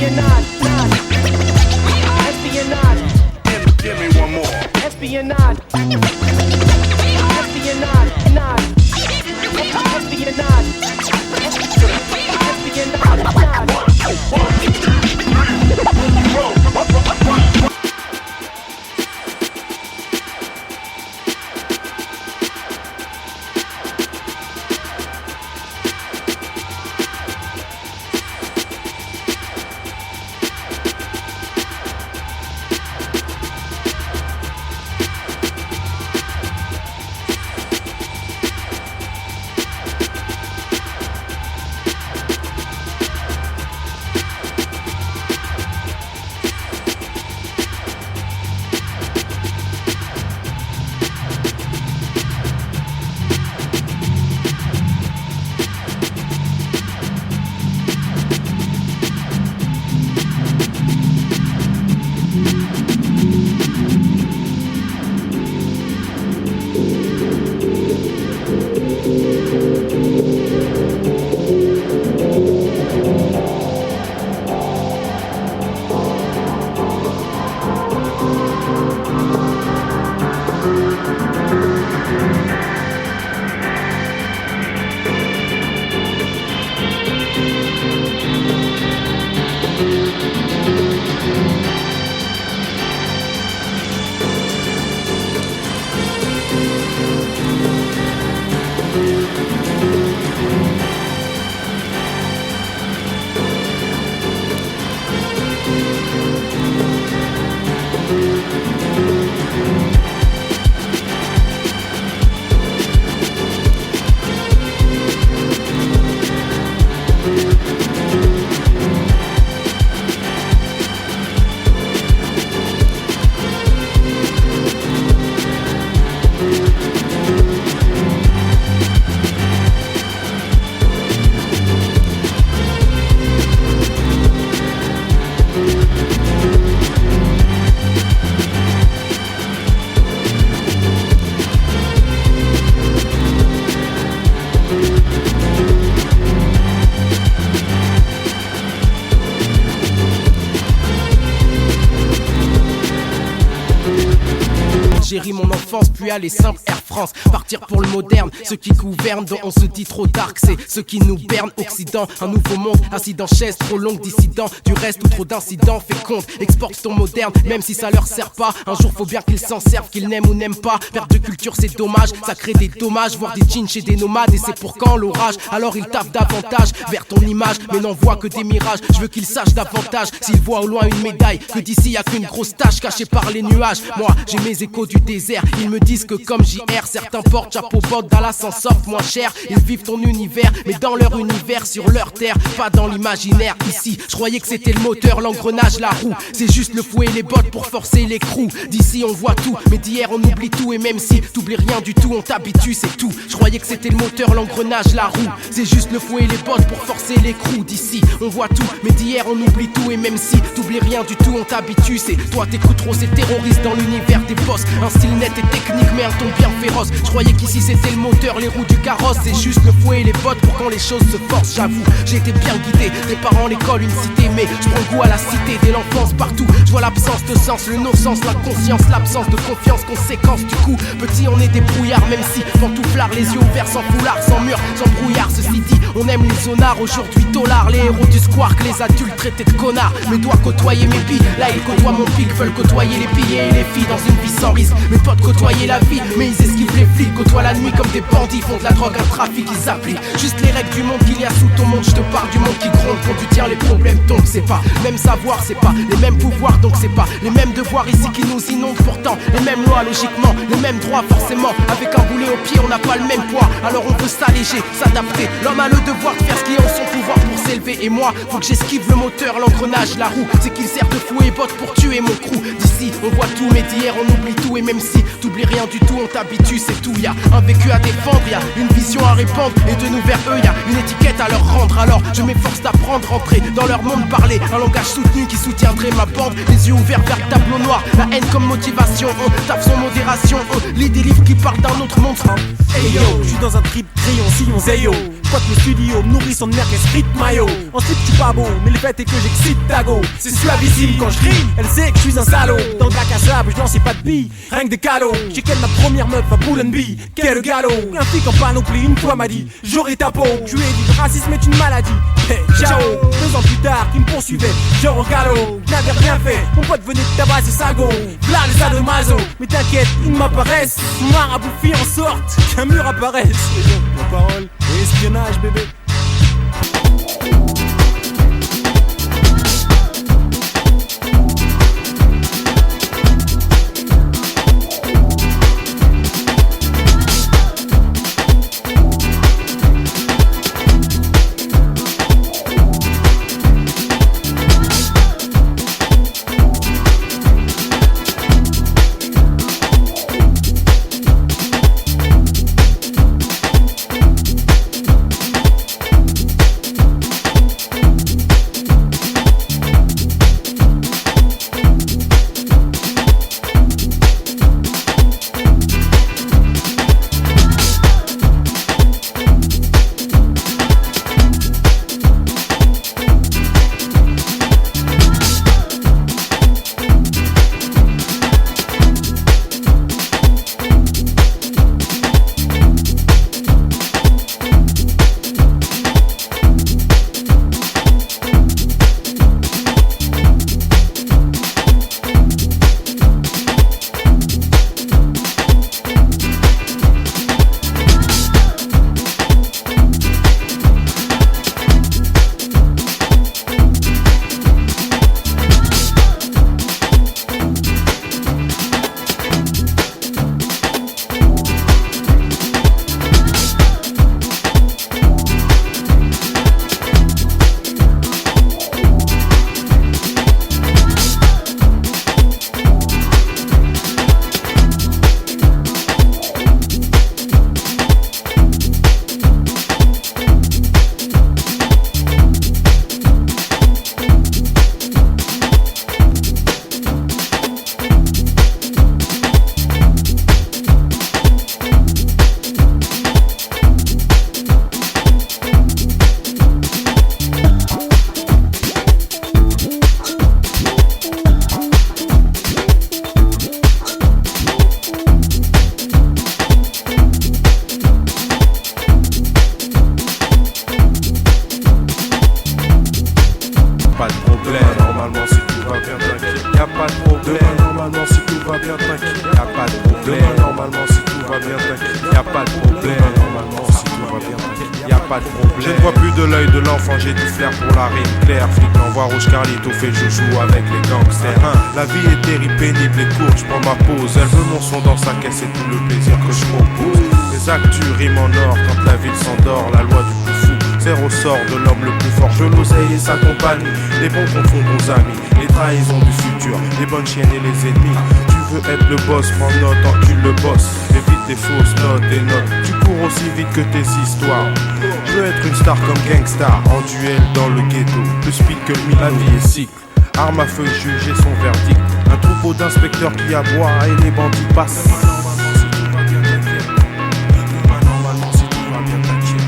Espionage, espionage. Give me one more. Espionage, espionage, espionage, J'ai ri mon enfance, puis aller simple Air France. Partir pour le moderne, ceux qui gouvernent, dont on se dit trop dark, c'est ceux qui nous bernent. Occident, un nouveau monde, assis dans chaise, trop longue, dissident. Du reste ou trop d'incidents, fait compte, exporte ton moderne, même si ça leur sert pas. Un jour faut bien qu'ils s'en servent, qu'ils n'aiment ou n'aiment pas. Perte de culture c'est dommage, ça crée des dommages. Voir des jeans chez des nomades, et c'est pour quand l'orage. Alors ils tapent davantage vers ton image, mais n'en voient que des mirages. Je veux qu'ils sachent davantage, s'ils voient au loin une médaille, que d'ici y a qu'une grosse tache cachée par les nuages. Moi j'ai mes échos du désert, ils me disent que comme JR, certains portent chapeau bord, Dallas s'en sortent moins cher. Ils vivent ton univers, mais dans leur univers, sur leur terre, pas dans l'imaginaire. Ici, je croyais que c'était le moteur, l'engrenage, la roue. C'est juste le fouet et les bottes pour forcer l'écrou. D'ici on voit tout, mais d'hier on oublie tout. Et même si t'oublies rien du tout, on t'habitue, c'est tout. Je croyais que c'était le moteur, l'engrenage, la roue. C'est juste le fouet et les bottes pour forcer l'écrou. D'ici on voit tout, mais d'hier on oublie tout. Et même si t'oublies rien du tout, on t'habitue. C'est toi t'écoutes trop ces terroristes dans l'univers des boss. Un style net et technique, mais un ton bien féroce. Je croyais qu'ici c'était le moteur, les roues du carrosse. C'est juste le fouet et les bottes pour quand les choses se forcent. J'avoue, j'ai été bien guidé, des parents, l'école, une cité. Mais je prends goût à la cité, dès l'enfance partout. Je vois l'absence de sens, le non-sens, la conscience, l'absence de confiance, conséquence. Du coup, petit on est des brouillards, même si pantouflards, les yeux ouverts, sans foulard, sans mur, sans brouillard. Ceci dit, on aime les zonards, aujourd'hui dollars. Les héros du square, que les adultes traités de connards. Mes doigts côtoyer mes billes, là ils côtoient mon pic. Veulent côtoyer les billets et les filles dans une vie sans risque. Mes potes côtoyer la vie, mais ils esquivent les flics. Côtoient la nuit comme des bandits, font de la drogue un trafic, ils appliquent juste les règles du monde qu'il y a sous ton monde. Je te parle du monde qui gronde, quand tu tiens les problèmes tombent. C'est pas même savoir, c'est pas les mêmes pouvoirs, donc c'est pas les mêmes devoirs ici qui nous inondent. Pourtant les mêmes lois, logiquement, les mêmes droits forcément. Avec un boulet au pied, on n'a pas le même poids. Alors on peut s'alléger, s'adapter. L'homme a le devoir de faire ce qui est en son pouvoir pour s'élever. Et moi, faut que j'esquive le moteur, l'engrenage, la roue. C'est qu'il sert de fouet et botte pour tuer mon crew. D'ici on voit tout, mais d'hier on oublie tout. Et même si t'oublies rien du tout, on t'habitue, c'est tout. Y'a un vécu à défendre, y'a une vision à répandre. Et de nous vers eux, y'a une étiquette à leur rendre. Alors je m'efforce d'apprendre, rentrer dans leur monde, parler un langage soutenu qui soutiendrait ma bande. Les yeux ouverts vers le tableau noir, la haine comme motivation. On tape son modération, on lit des livres qui parlent d'un autre monde. Hey yo, j'suis dans un trip crayon, sillon, zeyo. squatte le studio, me nourris son merguez frites mayo. En slip je suis pas beau, mais le fait est que j'excite ta go. C'est suavissime quand je crie, elle sait que je suis un salaud. Dans le bac à sable, je lançais pas de billes, rien que des cadeaux. J'ai qu'elle ma première meuf à Boulogne-Bille, quel galop. Un flic en panoplie une fois m'a dit, j'aurai ta peau. Je lui ai dit, le racisme est une maladie. Hey, ciao. 2 ans plus tard, qui me poursuivait, genre au galop. N'avais rien fait, mon pote venait de tabasser sa go. V'là les sadomaso, mais t'inquiète, ils m'apparaissent. Marabouffi en sorte qu'un mur apparaisse. Ma parole et espionnage bébé. Je ne vois plus de l'œil de l'enfant, j'ai du flair pour la rime claire. Flic l'envoie rouge Carlito fait joujou avec les gangsters. La vie est terrible, pénible et courte, je prends ma pause. Elle veut mon son dans sa caisse et tout le plaisir que je propose. Les actus riment en or quand la ville s'endort. La loi du plus fou sert au sort de l'homme le plus fort. Je l'oseille et sa compagnie, les bons confondent bons amis. Les trahisons du futur, les bonnes chiennes et les ennemis. Tu veux être le boss, prends note, encule le boss. Évite des fausses notes et notes. Tu cours aussi vite que tes histoires. Je veux être une star comme Gangstar, en duel dans le ghetto. Plus speed que le mille, la vie est cycle. Arme à feu, juger son verdict. Un troupeau d'inspecteurs qui aboient et les bandits passent.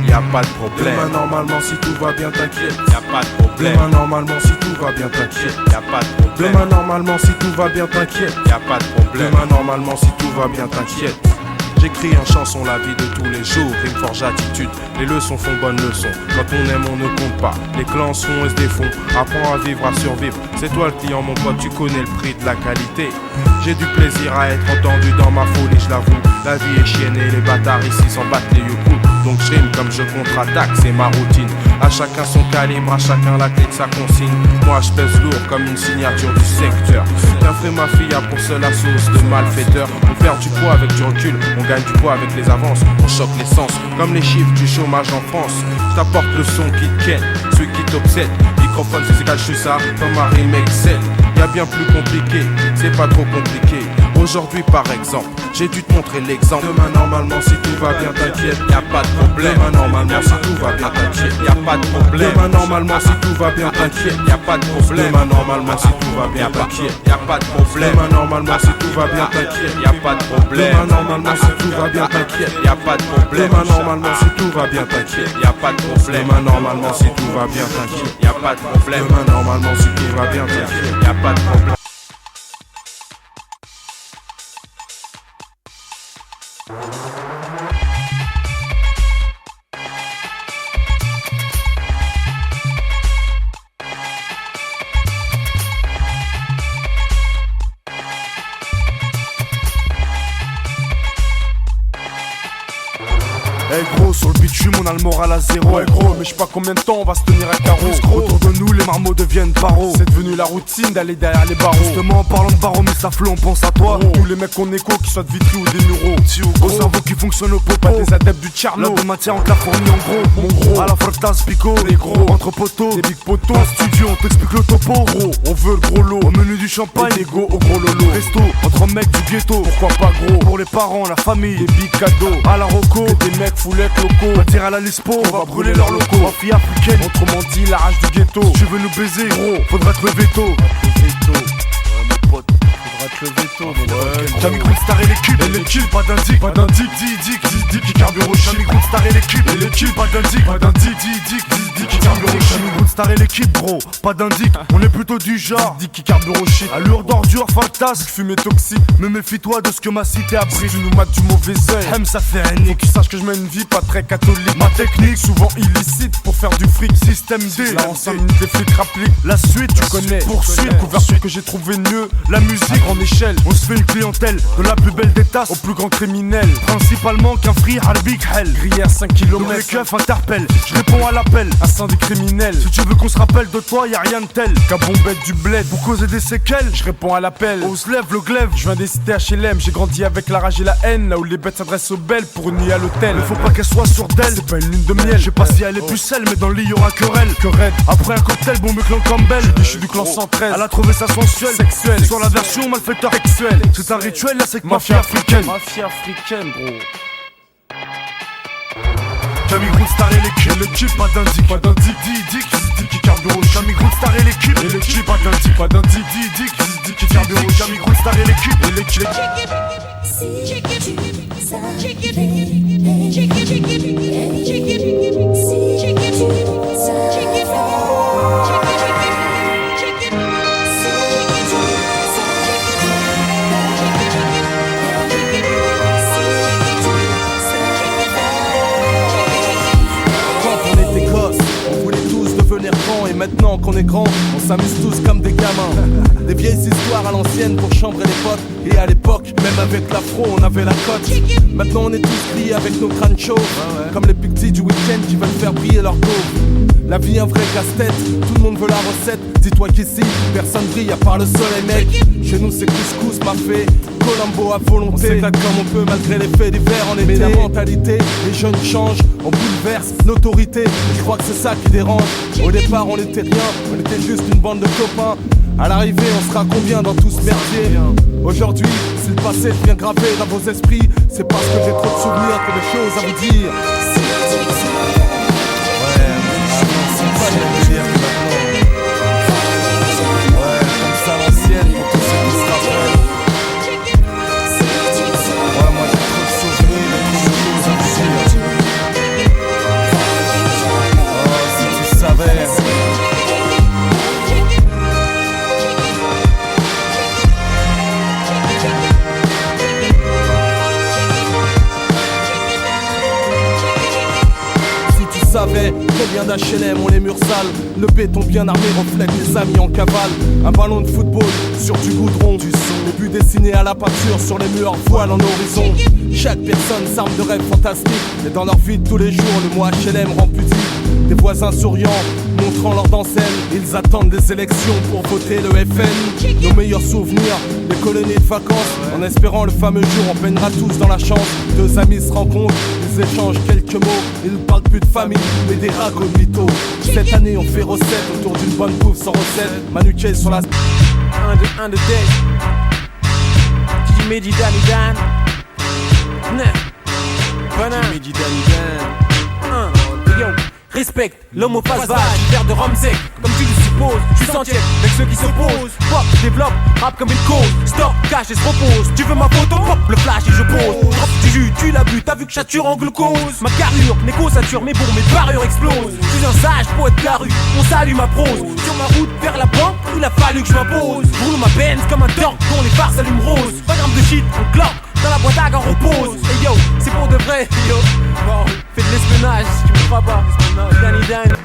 Y'a pas de problème. Demain normalement si tout va bien t'inquiète. Y'a pas de problème. Demain normalement si tout va bien t'inquiète. Y'a pas de problème. Demain normalement si tout va bien t'inquiète. Y'a pas de problème. Demain normalement si tout va bien t'inquiète. J'écris en chanson la vie de tous les jours, rime forge attitude, les leçons font bonne leçon. Quand on aime on ne compte pas, les clans sont et se défont. Apprends à vivre, à survivre, c'est toi le client mon pote, tu connais le prix de la qualité. J'ai du plaisir à être entendu dans ma folie, je l'avoue. La vie est chienne et les bâtards ici s'en battent les yeux coups. Donc je rime comme je contre-attaque, c'est ma routine. À chacun son calibre, à chacun la clé de sa consigne. Moi je pèse lourd comme une signature du secteur. Qu'un fait ma fille a pour seule la sauce de malfaiteur. On perd du poids avec du recul, on gagne du poids avec les avances. On choque l'essence, comme les chiffres du chômage en France. Je t'apporte le son qui te ken, celui qui t'obsède. Microphone c'est égal, je suis ça, comme ma rime excelle. Y'a bien plus compliqué, c'est pas trop compliqué. Aujourd'hui par exemple, j'ai dû te montrer l'exemple. Demain normalement si tout va bien t'inquiète, y'a pas de problème. Demain normalement si tout va bien t'inquiète, y'a pas de problème. Demain normalement si tout va bien t'inquiète, y'a pas de problème. Demain normalement si tout va bien t'inquiète, y'a pas de problème. Demain normalement si tout va bien t'inquiète, y'a pas de problème. Demain normalement si tout va bien t'inquiète, y'a pas de problème. Demain normalement si tout va bien t'inquiète, y'a pas de problème. Demain normalement si tout va bien t'inquiète, y'a pas de problème. Demain normalement si tout va bien t'inquiète, y'a pas de problème. Eh gros, sur le bitume on a le moral à zéro. Ouais gros, mais je sais pas combien de temps on va se tenir à carreau. Autour de nous les marmots deviennent barreaux. C'est devenu la routine d'aller derrière les barreaux. Justement en parlant de barreaux, mais ça flot, on pense à toi. Tous les mecs qu'on écho, qui soient de Vitry ou des Mureaux. Au cerveau qui fonctionne au pot, pas des adeptes du Tcherno. La de matière on te la fournit en gros. Mon gros, à la Fortas Pico, les gros. Entre poteaux, des big poteaux. En studio, on t'explique le topo. Gros, on veut le gros lot. Au menu du champagne, les go au gros lolo. Resto, entre mecs du ghetto, pourquoi pas gros. Pour les parents, la famille, des big cadeaux. À la Rocco, des mecs foulettes locaux. On tire à la Lispo, on va brûler leurs locaux. En fille africaine, autrement dit la rage du ghetto. Si tu veux nous baiser, gros, faudra te le veto. Mon pote, faudra te le veto. Jamie Groot Star et l'équipe, pas d'indic, qui carbure au Jamie Groot Star et l'équipe, pas d'indic, qui carbure au Jamie Groot Star et l'équipe, gros, pas d'indic. On est plutôt du genre, qui carbure au shit. Allure d'ordure, fantasque, fumée toxique. Me méfie-toi de ce que ma cité a pris. Tu nous mates du mauvais œil, aime ça fait un nick. Qui sache que je mène une vie pas très catholique. Ma technique, souvent illicite pour faire du fric. Système D, là en 5 minutes les flics rappliquent. La suite, tu connais, poursuite, couverture que j'ai trouvé mieux. La musique en échelle, on se fait une clientèle. De la plus belle des tasses au plus grand criminel. Principalement qu'un free Harbik Hell. Grillé à 5 km, les keufs interpellent. Je réponds à l'appel, incendie criminel. Si tu veux qu'on se rappelle de toi, y'a rien de tel qu'un bombette du bled pour causer des séquelles. Je réponds à l'appel, on se lève le glaive. Je viens des cités HLM, j'ai grandi avec la rage et la haine. Là où les bêtes s'adressent aux belles pour une nuit à l'hôtel. Mais faut pas qu'elle soit sur d'elle, c'est pas une lune de miel. Je sais pas si elle est pucelle, mais dans le lit y'aura querelle. Après un cocktail, bon, le clan Campbell. Je suis du clan 113, elle a trouvé sa sensuelle. Sexuelle, sur la version malfaiteur sexuel. C'est un rituel, là c'est que mafia africaine. Mafia africaine, gros. Jamie Groot Star et l'équipe, pas d'indic, qui carbure au Jamie Groot Star et l'équipe, pas d'indic, qui carbure au Jamie Groot Star et l'équipe. Et maintenant qu'on est grand, on s'amuse tous comme des gamins. Des vieilles histoires à l'ancienne pour chambrer les potes. Et à l'époque, même avec l'afro, on avait la cote. Maintenant on est tous liés avec nos crânes chauds. Comme les petits du week-end qui veulent faire briller leur go. La vie un vrai casse-tête, tout le monde veut la recette. Dis-toi qu'ici, personne brille à part le soleil mec. Chez nous c'est couscous, mafé, Colombo à volonté. On s'éclate comme on peut malgré les faits divers en été. Mais la mentalité, les jeunes changent, on bouleverse l'autorité. Je crois que c'est ça qui dérange. Au départ on était rien, on était juste une bande de copains. À l'arrivée on sera combien dans tout ce merdier. Aujourd'hui, si le passé devient gravé dans vos esprits, c'est parce que j'ai trop de souvenirs que des choses à vous dire. Combien d'HLM ont les murs sales. Le béton bien armé reflète les amis en cavale. Un ballon de football sur du goudron. Du son, les buts dessinés à la peinture sur les murs voile en horizon. Chaque personne s'arme de rêves fantastiques. Et dans leur vie de tous les jours, le mot HLM rend pudique. Des voisins souriants, montrant leur d'enseigne. Ils attendent des élections pour voter le FN. Nos meilleurs souvenirs, des colonies de vacances. En espérant le fameux jour, on peinera tous dans la chance. Deux amis se rencontrent, ils échangent quelques mots. Ils ne parlent plus de famille, mais des ragots de mythos. Cette année, on fait recette autour d'une bonne bouffe sans recette. Manuquet sur la... Un de day. Jimmy dit Danny Dan. Jimmy dit Danny Dan. Yo, respecte l'homme aux faces vaches, verre de rhum sec, comme tu le supposes. Je suis sentier avec ceux qui s'opposent. Pop, développe, rap comme une cause. Stop, cache et se repose. Tu veux ma photo, pop, le flash et je pose. Drop du jus, tu l'as bu, t'as vu que chature en glucose. Ma carrure, négo-sature, mais bon, mes parures explosent. Je suis un sage poète de la rue, on salue ma prose. Sur ma route vers la banque, il a fallu que je m'impose. Roule ma Benz comme un torque, dont les phares s'allument rose. Pas gramme de shit, on cloque. Dans la boîte à gants repose. Et yo, c'est pour de vrai, yo. Bon, fais de l'espionnage, tu me crois pas. Danny Dan.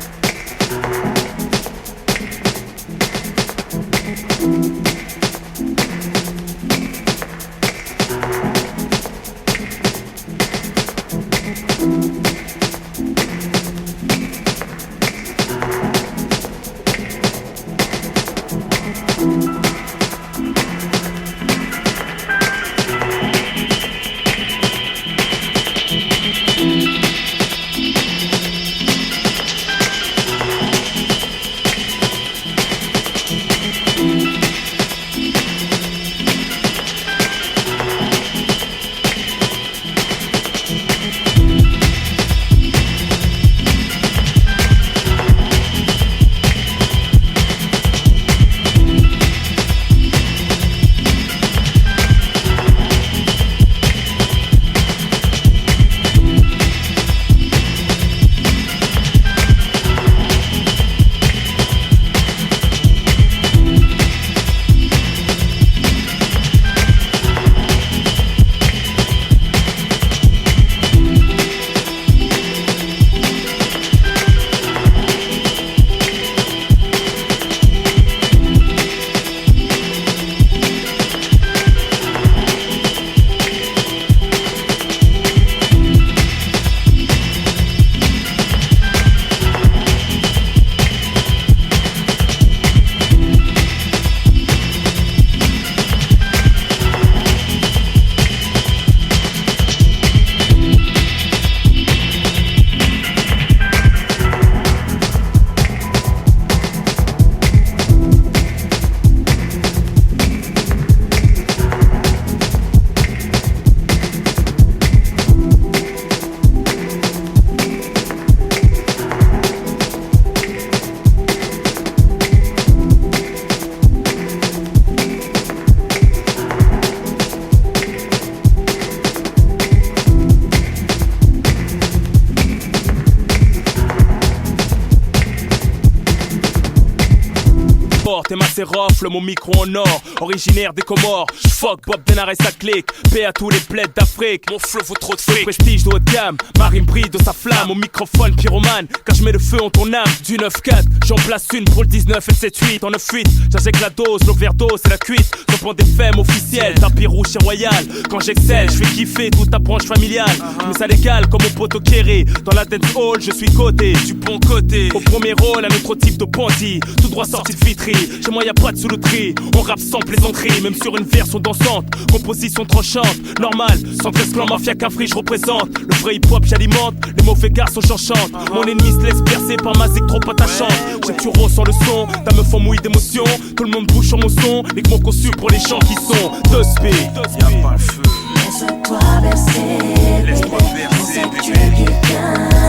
T'es ma sérofle, mon micro en or, originaire des Comores. Fuck Bob Denard et sa clique, paix à tous les plaids d'Afrique. Mon flow vaut trop de fric, prestige de haut de gamme. Ma rime brille de sa flamme, au microphone pyromane. Car je mets le feu en ton âme. Du 9-4, j'en place une pour le 19 et le 7-8. En 9-8, j'injecte la dose, l'overdose et la cuite. Je prends des femmes officielles, tapis rouge chez Royal. Quand j'excelle, je fais kiffer toute ta branche familiale. Mais ça l'égale comme mon pote au Kéré. Dans la dance hall, je suis coté, du bon côté. Au premier rôle, un autre type de bandit, tout droit sorti de Vitry. Chez moi y'a pas de sous-loterie, on rappe sans plaisanterie. Même sur une version dansante, composition tranchante. Normal, sans clan mafia qu'un je représente. Le vrai hip-hop j'alimente, les mauvais garçons j'enchante. Mon ennemi se laisse percer par ma zig trop attachante. J'ai tu ressens le son, ta meuf en mouille d'émotion. Tout le monde bouge sur mon son, les mots conçus pour les gens qui sont 2 SP. Y'a pas le feu. Laisse-toi bercer, laisse-moi bercer, bébé.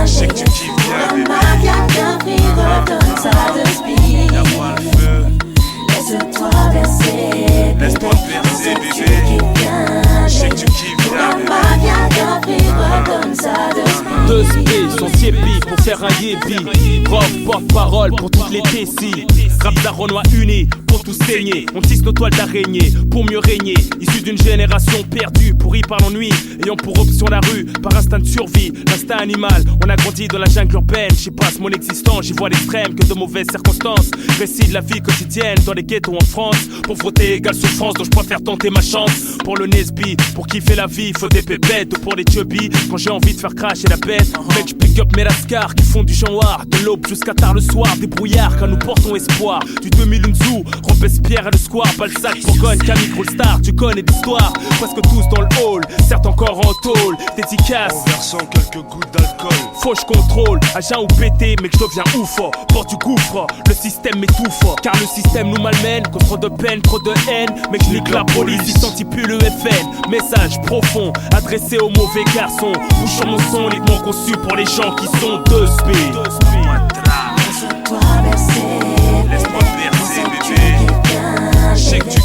Je sais que tu kiffes bien, bébé. Redonne ça de speed. Y'a pas le feu. Laisse-toi bercer, laisse-moi bercer, bébé. Je sais que tu kiffes bien, bébé. Redonne ça de speed. 2 SP, son tiépi pour faire un yébi. Prof, porte-parole pour toutes les tessis. Rap d'Aronois unis pour tout saigner. On tisse nos toiles d'araignée pour mieux régner. Issu d'une génération perdue, pourrie par l'ennui, ayant pour option la rue, par instinct de survie, l'instinct animal. On a grandi dans la jungle urbaine, j'y passe mon existence, j'y vois l'extrême que de mauvaises circonstances. Récit de la vie quotidienne dans les ghettos en France. Pauvreté égale souffrance, donc je préfère tenter ma chance. Pour le Nesby, pour kiffer la vie, faut des pépettes. Pour les chubby, quand j'ai envie de faire cracher la bête. Mec, je pick up mes lascars qui font du genre, de l'aube jusqu'à tard le soir. Des brouillards car nous portons espoir. voir. Du 2000 Unzu, Robespierre et le Square, Balzac, Bourgogne, Camille, Star, tu connais l'histoire. Presque tous dans le hall, certes encore en tôle. Dédicace en versant quelques gouttes d'alcool. Faut je contrôle, agent ou pété, mec je deviens ouf. Porte du gouffre, le système m'étouffe. Car le système nous malmène, que trop de peine, trop de haine. Mec je nique la police, il s'antipue le FN. Message profond, adressé aux mauvais garçons. Bouche sur mon son, uniquement conçu pour les gens qui sont deux speed. Laisse-toi bercer, laisse-moi bercer, bébé. Je sais que tu